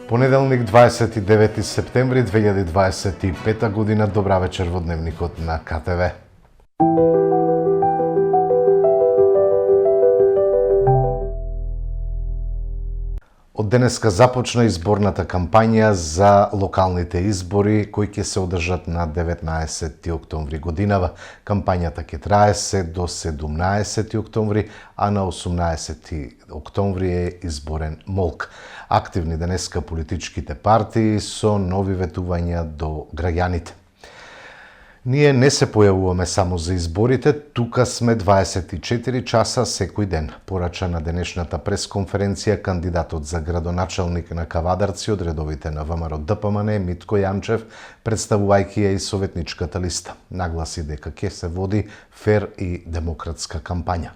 Понеделник 29 септември 2025 година. Добра вечер во дневникот на КТВ. Од денеска започна изборната кампања за локалните избори кои ќе се одржат на 19 октомври годинава. Кампањата ќе трае се до 17 октомври, а на 18 октомври е изборен молк. Активни денеска политичките партии со нови ветувања до граѓаните. Ние не се појавуваме само за изборите, тука сме 24 часа секој ден, порача на денешната пресконференција кандидатот за градоначалник на Кавадарци од редовите на ВМРО ДПМН Митко Јанчев, представувајќи ја и советничката листа. Нагласи дека ќе се води фер и демократска кампања.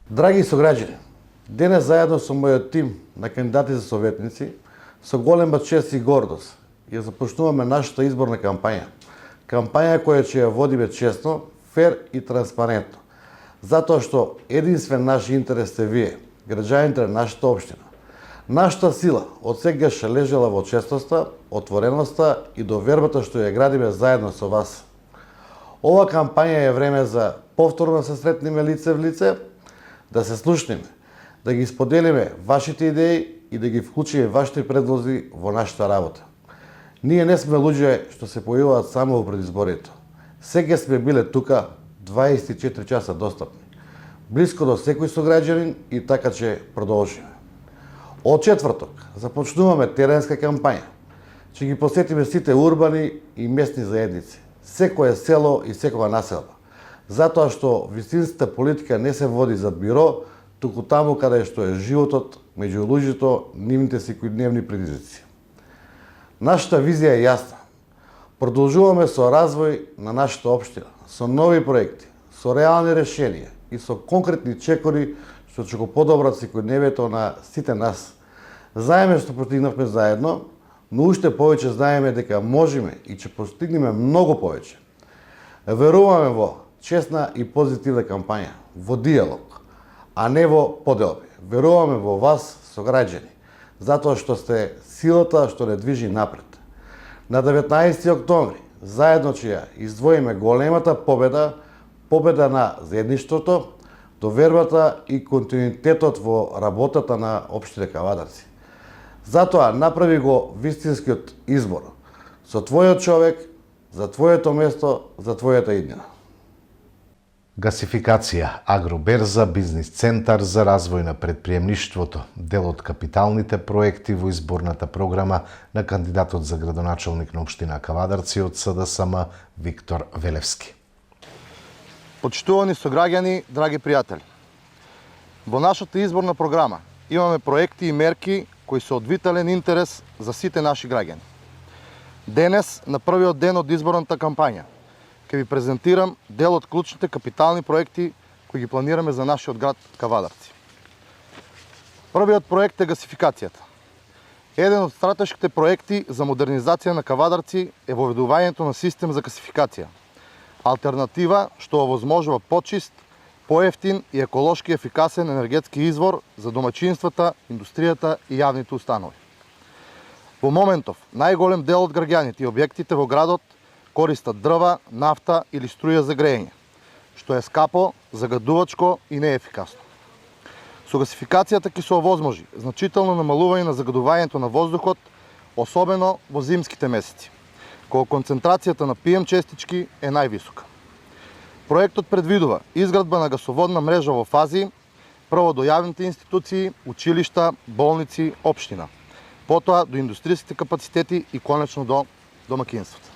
Драги сограѓани, денес заедно со мојот тим на кандидати за советници, со голема чест и гордост, ја започнуваме нашата изборна кампања. Кампања која ќе ја водиме честно, фер и транспарентно. Затоа што единствен наш интерес сте вие, граѓаните на нашата општина. Нашата сила од сегаш лежела во честноста, отвореноста и довербата што ја градиме заедно со вас. Ова кампања е време за повторно да се сретнеме лице в лице, да се слушнеме, да ги споделиме вашите идеи и да ги вклучиме вашите предлози во нашата работа. Ние не сме луѓе што се појавуваат само во предизборите. Сега сме биле тука 24 часа достапни, блиско до секој сограѓанин и така ќе продолжиме. Од четврток започнуваме теренска кампања. Ќе ги посетиме сите урбани и местни заедници, секое село и секоја населба. Затоа што вистинската политика не се води зад биро, туку таму каде што е животот меѓу луѓето, нивните секојдневни предизвици. Нашата визија е јасна. Продолжуваме со развој на нашата општина, со нови проекти, со реални решенија и со конкретни чекори што ќе го подобрат секојдневието на сите нас. Знаеме што постигнавме заедно, но уште повеќе знаеме дека можеме и ќе постигнеме многу повеќе. Веруваме во честна и позитивна кампања, во диалог, а не во поделби. Веруваме во вас, сограѓани, затоа што сте силата што не движи напред. На 19 октомври заедно ќе ја издвоиме големата победа, победа на заедништвото, довербата и континуитетот во работата на општина Кавадарци. Затоа направи го вистинскиот избор со твојот човек, за твоето место, за твојата иднина. Гасификација, агроберза, бизнис центар за развој на предприемништвото, дел од капиталните проекти во изборната програма на кандидатот за градоначалник на општина Кавадарци од СДСМ Виктор Велевски. Почитувани сограѓани, драги пријатели, во нашата изборна програма имаме проекти и мерки кои се од витален интерес за сите наши граѓани. Денес, на првиот ден од изборната кампања, ќе ви презентирам дел од клучните капитални проекти кои ги планираме за нашиот град Кавадарци. Првиот проект е гасификацијата. Еден од стратешките проекти за модернизација на Кавадарци е воведувањето на систем за гасификација. Алтернатива што овозможува почист, поевтин и еколошки ефикасен енергетски извор за домаќинствата, индустријата и јавните установи. Во моментов, најголем дел од граѓаните и објектите во градот користат дрва, нафта или струја за грејење, што е скапо, загадувачко и неефикасно. Со гасификацијата ќе се овозможи значително намалување на загадувањето на воздухот, особено во зимските месеци, кога концентрацијата на PM честички е највисока. Проектот предвидува изградба на гасоводна мрежа во фази, прво до јавните институции, училишта, болници, општина, потоа до индустријските капацитети и конечно до домаќинствата.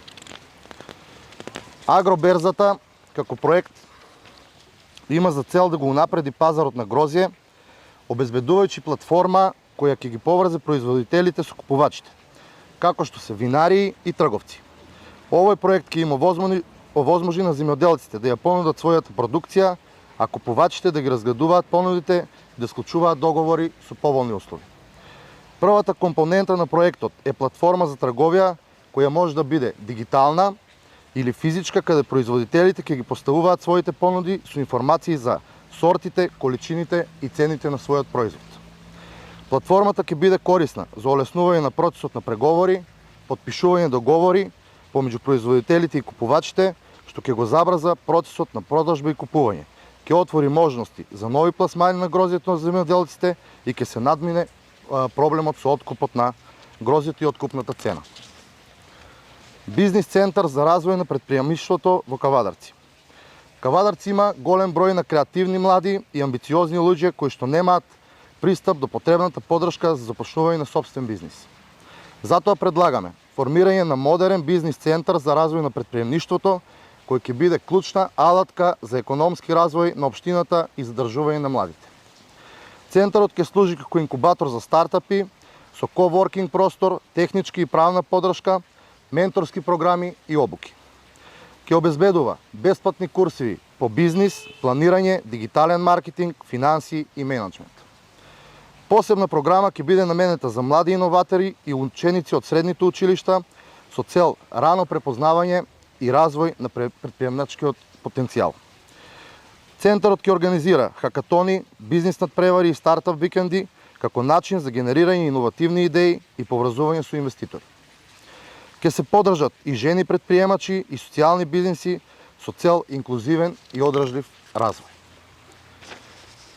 Агроберзата, како проект, има за цел да го унапреди пазарот на грозје, обезбедувајќи платформа која ќе ги поврзе производителите со купувачите, како што се винарии и трговци. Овој проект ќе им овозможи на земјоделците да ја понудат својата продукција, а купувачите да ги разгледуваат понудите и да склучуваат договори со поволни услови. Првата компонента на проектот е платформа за трговија која може да биде дигитална или физичка, каде производителите ќе ги поставуваат своите понуди со информации за сортите, количините и цените на својот производ. Платформата ќе биде корисна за олеснување на процесот на преговори, подпишување договори помеѓу производителите и купувачите, што ќе го забрза процесот на продажба и купување. Ќе отвори можности за нови пласмани на грозјето на земјоделците и ќе се надмине проблемот со откупот на грозјето и откупната цена. Бизнис центар за развој на претприемништвото во Кавадарци. Кавадарци има голем број на креативни млади и амбициозни луѓе кои што немаат пристап до потребната поддршка за започнување на сопствен бизнис. Затоа предлагаме формирање на модерен бизнис центар за развој на претприемништвото, кој ќе биде клучна алатка за економски развој на општината и задржување на младите. Центарот ќе служи како инкубатор за стартапи, со коворкинг простор, технички и правна поддршка, менторски програми и обуки. Ќе обезбедува бесплатни курсиви по бизнис, планирање, дигитален маркетинг, финанси и менеджмент. Посебна програма ќе биде наменета за млади иноватори и ученици од средните училишта со цел рано препознавање и развој на претприемничкиот потенцијал. Центарот ќе организира хакатони, бизнис надпревари и стартап викенди како начин за генерирање иновативни идеи и поврзување со инвеститори. Ќе се поддржат и жени предприемачи и социјални бизниси со цел инклузивен и одржлив развој.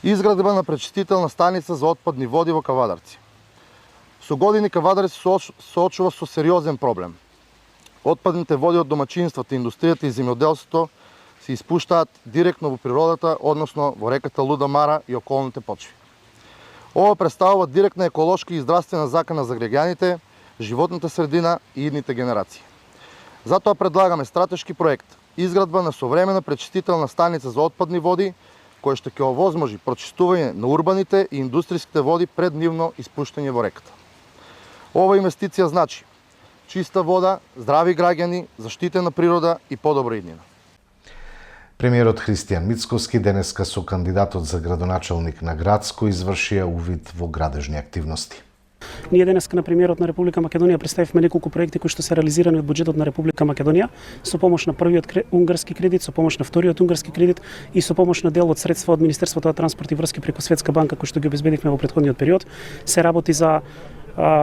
Изградба на пречистителна станица за отпадни води во Кавадарци. Со години Кавадарци се соочува со сериозен проблем. Отпадните води од домаќинствата, индустријата и земјоделството се испуштаат директно во природата, односно во реката Луда Мара и околните почви. Ова представува директна еколошка и здравствена закана за граѓаните, животната средина и идните генерации. Затоа предлагаме стратешки проект изградба на современа пречистителна станица за отпадни води, која што ќе овозможи прочистување на урбаните и индустријските води пред нивно испуштање во реката. Ова инвестиција значи чиста вода, здрави граѓани, заштитена природа и подобра иднина. Премиерот Христијан Мицковски денеска со кандидатот за градоначалник на Градско извршија увид во градежни активности. Ние денеска на премиерот на Република Македонија представивме неколку проекти кои што се реализирани од буџетот на Република Македонија со помош на првиот унгарски кредит, со помош на вториот унгарски кредит и со помош на дел од средства од Министерството за транспорт и врски преку Светска банка кои што ги обезбедивме во претходниот период. Се работи за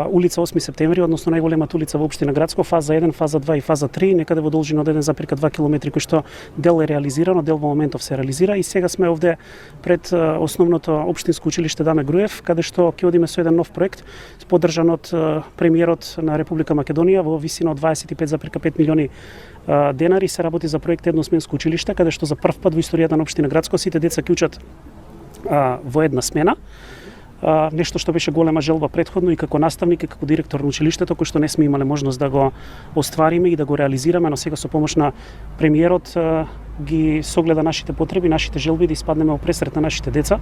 улица 8 септември, односно најголемата улица во општина Градско, фаза 1, фаза 2 и фаза 3, некаде во должина од 1,2 километри, кој што дел е реализирано, дел во моментов се реализира и сега сме овде пред основното општинско училиште Даме Груев, каде што ќе одиме со еден нов проект поддржан од премиерот на Република Македонија во висина од 25,5 милиони денари. Се работи за проект едносменско училиште, каде што за прв пат во историјата на општина Градско сите деца ќе учат во една смена. Нешто што беше голема желба претходно и како наставник и како директор на училиштето, кој што не сме имале можност да го оствариме и да го реализираме, но сега со помош на премиерот ги согледа нашите потреби, нашите желби да испаднеме во пресрет на нашите деца.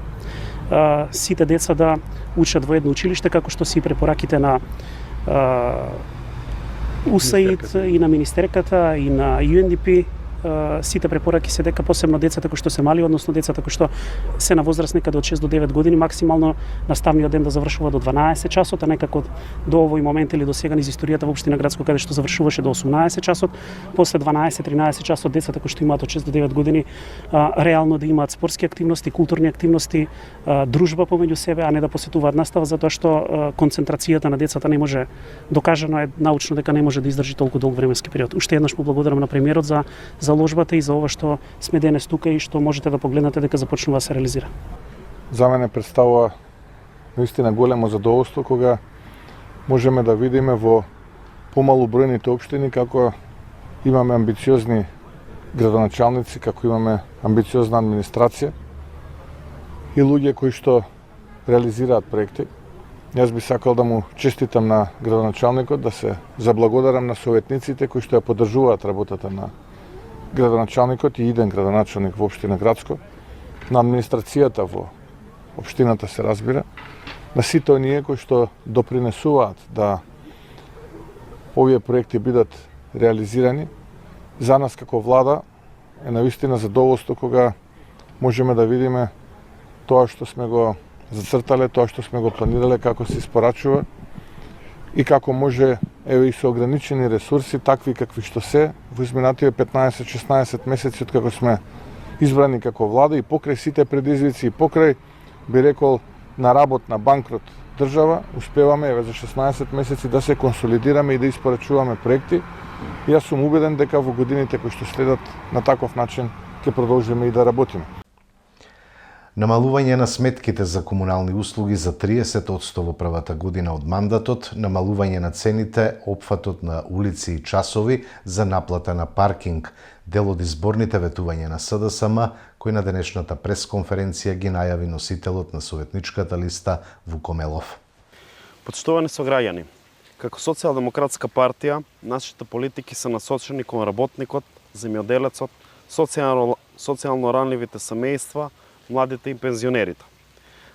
Сите деца да учат во едно училиште, како што си препораките на УСАИД и на Министерката и на UNDP. Сите препораки се дека посебно децата кои што се мали, односно децата кои што се на возраст некаде од 6 до 9 години, максимално наставниот ден да завршува до 12 часот, а некако до овој момент или до сега низ историјата во општина Градско каде што завршуваше до 18 часот, после 12-13 часот децата кои што имаат од 6 до 9 години реално да имаат спортски активности, културни активности, дружба помеѓу себе, а не да посетуваат настава, затоа што концентрацијата на децата не може, докажано е научно дека не може да издржи толку долг временски период. Уште еднаш му благодарам на премиерот за заложбата и за ова што сме денес тука и што можете да погледнете дека започнува да се реализира. За мене представува наистина големо задоволство кога можеме да видиме во помалу бројните општини како имаме амбициозни градоначалници, како имаме амбициозна администрација и луѓе кои што реализираат проекти. Јас би сакал да му честитам на градоначалникот, да се заблагодарам на советниците кои што ја поддржуваат работата на градоначалникот и иден градоначалник во општина Градско, на администрацијата во општината се разбира, на сите оние кои што допринесуваат да овие проекти бидат реализирани. За нас како влада е навистина задоволство кога можеме да видиме тоа што сме го зацртале, тоа што сме го планирале, како се испорачува и како може, еве и со ограничени ресурси, такви какви што се, во изминативе 15-16 месеци од како сме избрани како влада и покрај сите предизвици и покрај, би рекол, на работ, на банкрот држава успеваме еве за 16 месеци да се консолидираме и да испорачуваме проекти. И јас сум убеден дека во годините кои што следат на таков начин ќе продолжиме и да работиме. Намалување на сметките за комунални услуги за 30% во првата година од мандатот, намалување на цените, опфатот на улици и часови за наплата на паркинг, дел од изборните ветувања на СДСМ, кој на денешната пресконференција ги најави носителот на советничката листа Вуко Мелов. Почитувани сограѓани, како социјалдемократска партија, нашите политики се насочени кон работникот, земјоделецот, социјално ранливите семејства, младите и пензионерите.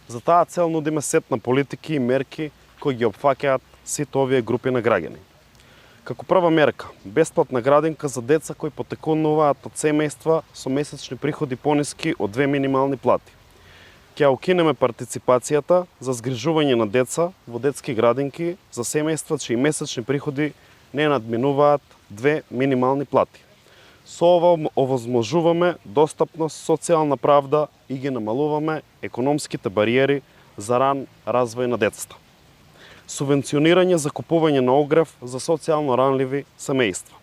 За таа цел нудиме сет на политики и мерки кои ги опфаќаат сите овие групи на граѓани. Како прва мерка, бесплатна градинка за деца кои потекнуваат од семејства со месечни приходи пониски од 2 минимални плати. Ќе укинеме партиципацијата за згрижување на деца во детски градинки за семејства чии месечни приходи не надминуваат 2 минимални плати. Со ова овозможуваме достапност, социјална правда и ги намалуваме економските бариери за ран развој на децата. Субвенционирање за купување на огрев за социјално ранливи семејства.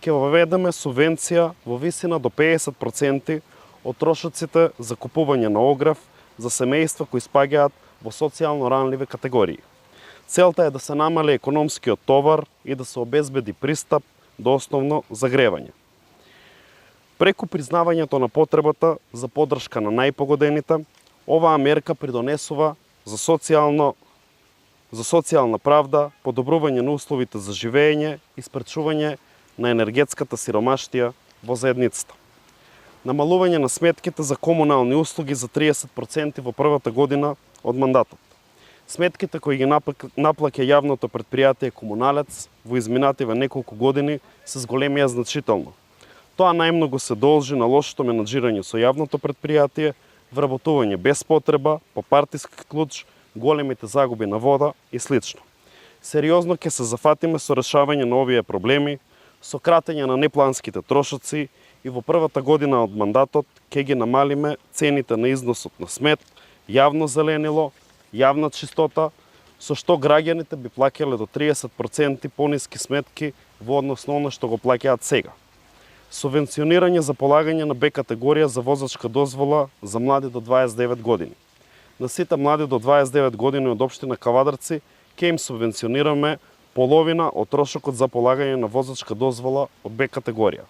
Ќе воведеме субвенција во висина до 50% од трошоците за купување на огрев за семејства кои спаѓаат во социјално ранливи категории. Целта е да се намали економскиот товар и да се обезбеди пристап до основно загревање. Преку признавањето на потребата за поддршка на најпогодените, оваа мерка придонесува за социјална правда, подобрување на условите за живење и спречување на енергетската сиромаштија во заедницата. Намалување на сметките за комунални услуги за 30% во првата година од мандатот. Сметките кои ги наплаќа јавното претпријатие Комуналец во изминативе неколку години се зголемија значително. Тоа најмногу се должи на лошото менаџирање со јавното претпријатие, вработување без потреба, по партиски клуч, големите загуби на вода и слично. Сериозно ќе се зафатиме со решавање на овие проблеми, со кратење на непланските трошоци и во првата година од мандатот ќе ги намалиме цените на износот на смет, јавно зеленило, јавна чистота, со што граѓаните би плаќале до 30% пониски сметки во однос на оно што го плаќаат сега. Субвенционирање за полагање на Б категорија за возачка дозвола за млади до 29 години. На сите млади до 29 години од општина Кавадарци ќе им субвенционираме половина од трошокот за полагање на возачка дозвола од Б категорија.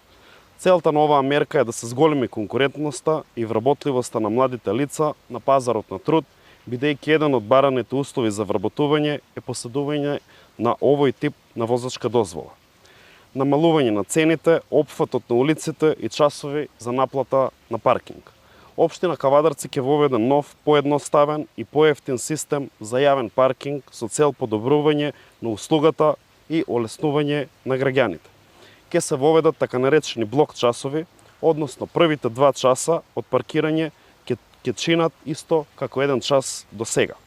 Целта на оваа мерка е да се зголеми конкурентноста и вработливоста на младите лица на пазарот на труд, бидејќи еден од бараните услови за вработување е поседување на овој тип на возачка дозвола. Намалување на цените, опфатот на улиците и часови за наплата на паркинг. Општина Кавадарци ќе воведе нов, поедноставен и поевтин систем за јавен паркинг со цел подобрување на услугата и олеснување на граѓаните. Ќе се воведат така наречени блок часови, односно првите 2 часа од паркирање ќе чинат исто како 1 час до сега.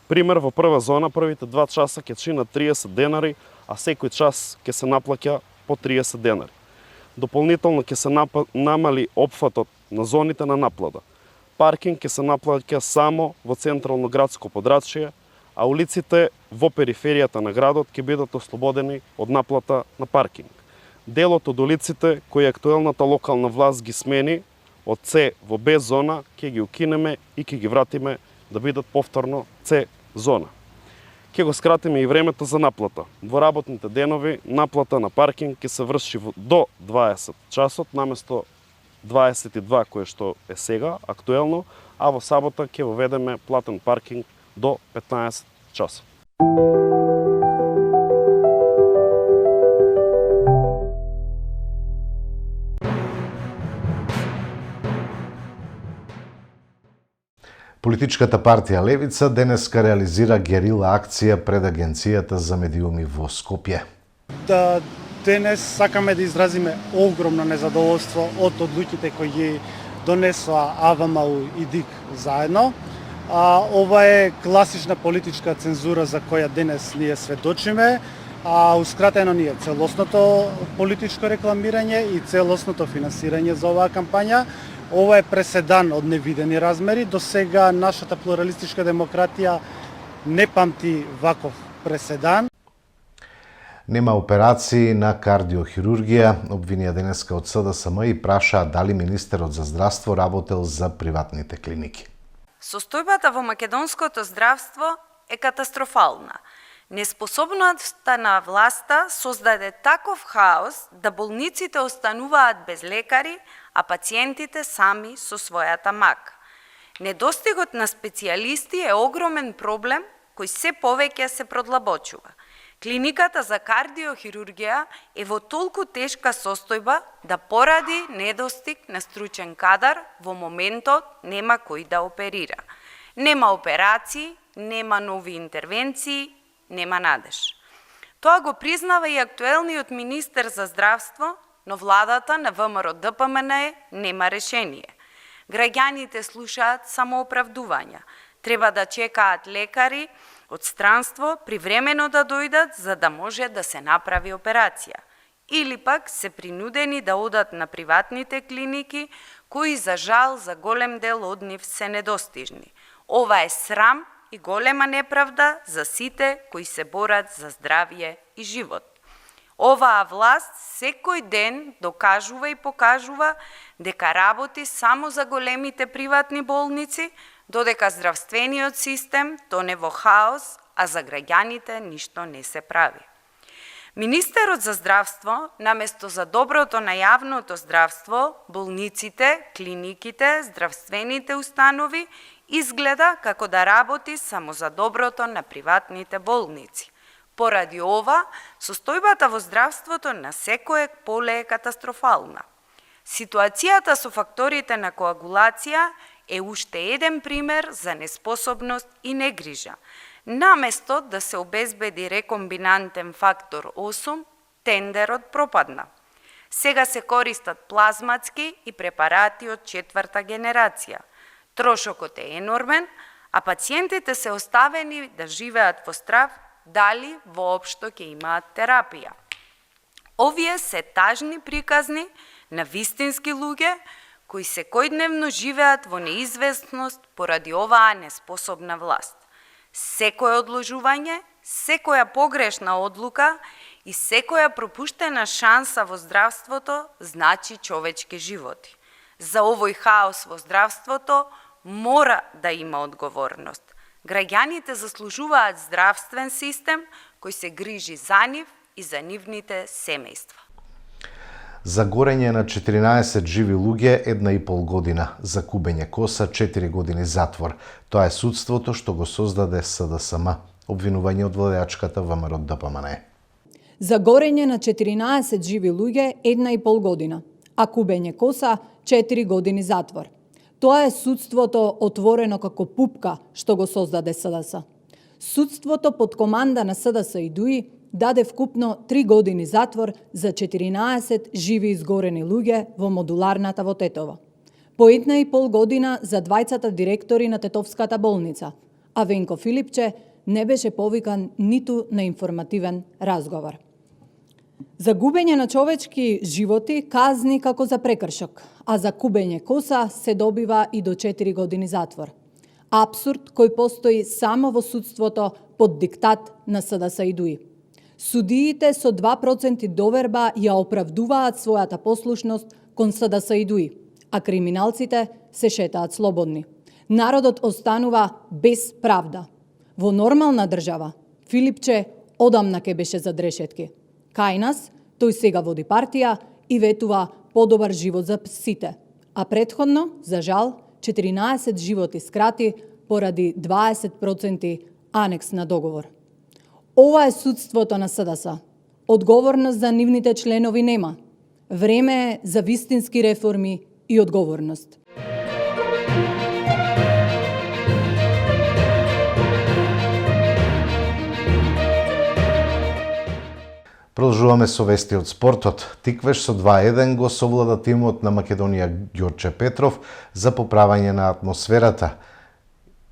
Пример, во прва зона првите 2 часа ќе чинат 30 денари, а секој час ќе се наплаќа по 30 денари. Дополнително ќе се намали опфатот на зоните на наплата. Паркинг ќе се наплаќа само во централно градско подрачје, а улиците во периферијата на градот ќе бидат ослободени од наплата на паркинг. Делот од улиците кои актуелната локална власт ги смени од С во Б зона ќе ги укинеме и ќе ги вратиме да бидат повторно С зона. Ќе го скратиме и времето за наплата. Во работните денови наплата на паркинг ќе се врши до 20 часот наместо 22 кое што е сега актуелно, а во сабота ќе воведеме платен паркинг до 15 часот. Политичката партија Левица денеска реализира герила акција пред Агенцијата за медиуми во Скопје. Денес сакаме да изразиме огромно незадоволство од одлуките кои ги донесоа АВМУ и ДИК заедно. Ова е класична политичка цензура за која денес ние сведочиме. Ускратено ни е целосното политичко рекламирање и целосното финансирање за оваа кампања. Ова е преседан од невидени размери. До сега нашата плуралистичка демократија не памти ваков преседан. Нема операции на кардиохирургија, обвинија денеска од СДСМ и прашаа дали министерот за здравство работел за приватните клиники. Состојбата во македонското здравство е катастрофална. Неспособноста на власта создаде таков хаос да болниците остануваат без лекари, а пациентите сами со својата мака. Недостигот на специјалисти е огромен проблем кој се повеќе се продлабочува. Клиниката за кардиохирургија е во толку тешка состојба да поради недостиг на стручен кадар во моментот нема кој да оперира. Нема операции, нема нови интервенции, нема надеж. Тоа го признава и актуелниот министер за здравство, но владата на ВМРО ДПМН нема решение. Граѓаните слушаат самооправдувања. Треба да чекаат лекари од странство привремено да дојдат за да може да се направи операција. Или пак се принудени да одат на приватните клиники, кои за жал за голем дел од нив се недостижни. Ова е срам и голема неправда за сите кои се борат за здравје и живот. Оваа власт секој ден докажува и покажува дека работи само за големите приватни болници, додека здравствениот систем тоне во хаос, а за граѓаните ништо не се прави. Министерот за здравство, наместо за доброто на јавното здравство, болниците, клиниките, здравствените установи, изгледа како да работи само за доброто на приватните болници. Поради ова, состојбата во здравството на секое поле е катастрофална. Ситуацијата со факторите на коагулација е уште еден пример за неспособност и негрижа. Наместо да се обезбеди рекомбинантен фактор 8, тендерот пропадна. Сега се користат плазматски и препарати од 4-та генерација. Трошокот е енормен, а пациентите се оставени да живеат во страв дали воопшто ќе имаат терапија. Овие се тажни приказни на вистински луѓе кои секојдневно живеат во неизвестност поради оваа неспособна власт. Секое одложување, секоја погрешна одлука и секоја пропуштена шанса во здравството значи човечки животи. За овој хаос во здравството мора да има одговорност. Граѓаните заслужуваат здравствен систем кој се грижи за нив и за нивните семејства. За горење на 14 живи луѓе 1,5 година, за кубење коса 4 години затвор. Тоа е судството што го создаде СДСМ. Обвинување од владеачката ВМРО ДПМН. За горење на 14 живи луѓе 1,5 година, а кубење коса 4 години затвор. Тоа е судството отворено како пупка што го создаде СДС. Судството под команда на СДС и ДУИ даде вкупно 3 години затвор за 14 живи изгорени луѓе во модуларната во Тетово. По 1,5 година за двајцата директори на Тетовската болница, а Венко Филипче не беше повикан ниту на информативен разговор. За губење на човечки животи казни како за прекршок, а за кубење коса се добива и до 4 години затвор. Апсурд кој постои само во судството под диктат на СДС и ДУИ. Судиите со 2% доверба ја оправдуваат својата послушност кон СДС и ДУИ, а криминалците се шетаат слободни. Народот останува без правда. Во нормална држава, Филипче одамна ке беше зад решетки. Кај нас, тој сега води партија и ветува подобар живот за сите. А претходно, за жал, 14 животи скрати поради 20% анекс на договор. Ова е судството на СДС. Одговорност за нивните членови нема. Време е за вистински реформи и одговорност. Продолжуваме со вести од спортот. Тиквеш со 2-1 го совлада тимот на Македонија Ѓорче Петров за поправање на атмосферата.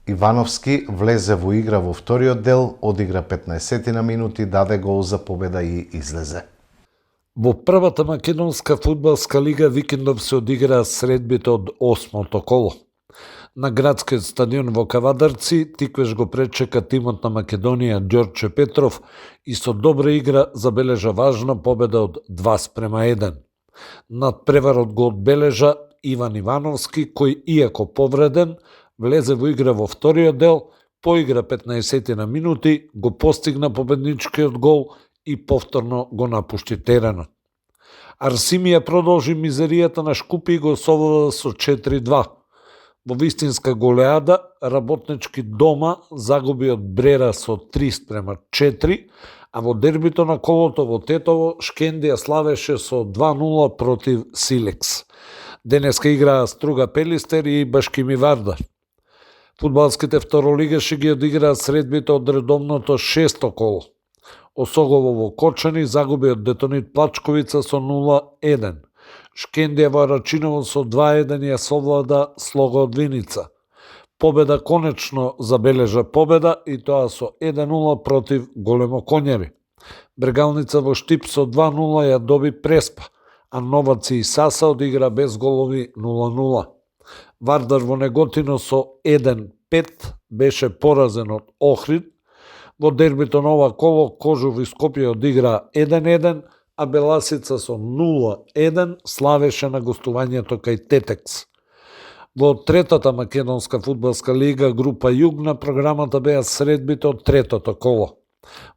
Ивановски влезе во игра во вториот дел, одигра 15 минути, даде гол за победа и излезе. Во првата македонска фудбалска лига викендов се одиграа средбите од 8-то коло. На градскиот стадион во Кавадарци Тиквеш го пречека тимот на Македонија Ѓорче Петров и со добра игра забележа важна победа од 2:1. Над преварот го одбележа Иван Ивановски, кој, иако повреден, влезе во игра во вториот дел, поигра 15 минути, го постигна победничкиот гол и повторно го напушти теренот. Арсимија продолжи мизеријата на Шкупи и го совлада со 4:2. Во вистинска голеада, Работнички дома загуби од Брера со 3:4, а во дербито на колото во Тетово, Шкендија славеше со 2:0 против Силекс. Денеска играа Струга Пелистер и Башкими Вардар. Фудбалските второлигаши ги одиграа средбите од редовното 6-то коло. Осогово во Кочани загуби од Детонит Плачковица со 0:1. Шкендија во Рачиново со 2:1 ја совлада Слога од Виница. Победа конечно забележа победа и тоа со 1:0 против Големоконјари. Брегалница во Штип со 2:0 ја доби Преспа, а Новаци и Саса одигра без голови 0:0. Вардар во Неготино со 1:5 беше поразен од Охрид. Во дербито на ова коло Кожув и Скопје одигра 1:1, а Беласица со 0:1 славеше на гостувањето кај Тетекс. Во третата македонска фудбалска лига група Југ на програмата беа средбите од третото коло.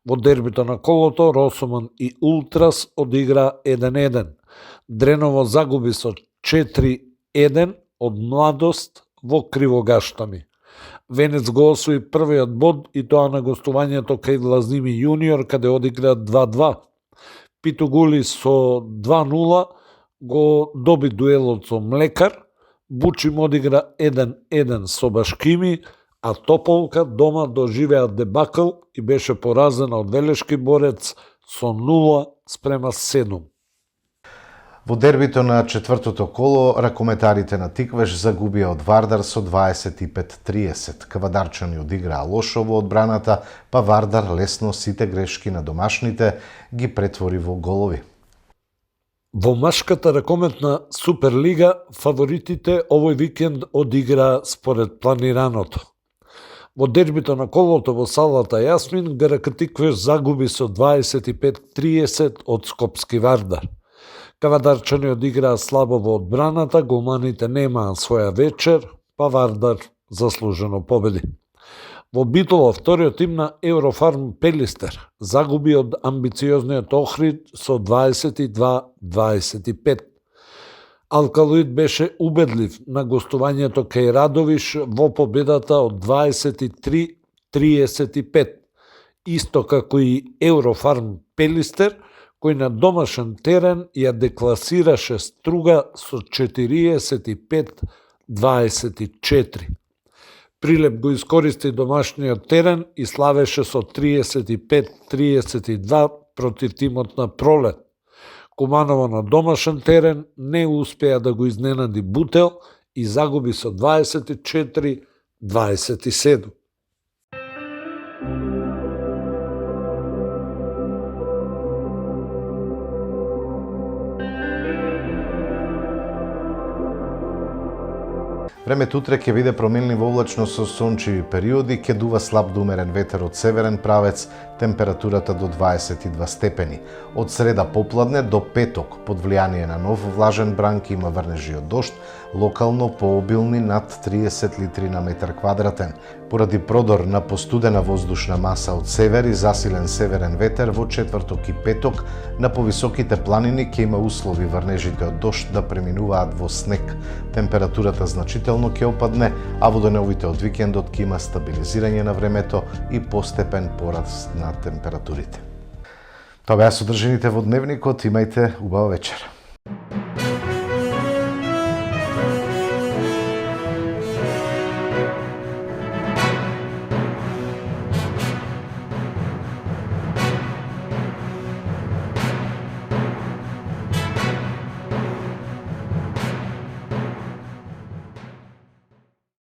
Во дербито на колото Росоман и Ултрас одигра 1:1. Дреново загуби со 4:1 од Младост во Кривогаштами. Венец го освои првиот бод и тоа на гостувањето кај Влазними Јуниор, каде одигра 2:2. Питугули со 2:0 го доби дуелот со Млекар, Бучим одигра 1:1 со Башкими, а Тополка дома доживеа дебакл и беше поразена од Велешки Борец со 0:7. Во дербито на четвртото коло, ракометарите на Тиквеш загубија од Вардар со 25:30. Кавадарчани одиграа лошо во одбраната, па Вардар лесно сите грешки на домашните ги претвори во голови. Во машката ракометна Суперлига фаворитите овој викенд одиграа според планираното. Во дербито на колото во салата Јасмин, ГРК Тиквеш загуби со 25:30 од Скопски Вардар. Кавадарчани одиграа слабо во одбраната, голманите немаа своја вечер, па Вардар заслужено победи. Во Битола вториот тим на Еврофарм Пелистер загуби од амбициозниот Охрид со 22:25. Алкалоид беше убедлив на гостувањето кај Радовиш во победата од 23:35, исто како и Еврофарм Пелистер, кој на домашен терен ја декласираше Струга со 45:24. Прилеп го искористи домашниот терен и славеше со 35:32 против тимот на Пролет. Куманово на домашен терен не успеа да го изненади Бутел и загуби со 24:27. Времето утре ќе биде променливо облачно со сончеви периоди, ќе дува слаб до умерен ветер од северен правец, температурата до 22 степени. Од среда попладне до петок, под влијание на нов влажен бранк има врнежи од дожд, локално пообилни над 30 литри на метар квадратен. Поради продор на постудена воздушна маса од север и засилен северен ветер во четврток и петок, на повисоките планини ќе има услови врнежите од дожд да преминуваат во снег. Температурата значително ќе опадне, а во деновите од викендот ќе има стабилизирање на времето и постепен пораст на температурите. Тоа беа содржините во дневникот, имајте убава вечер.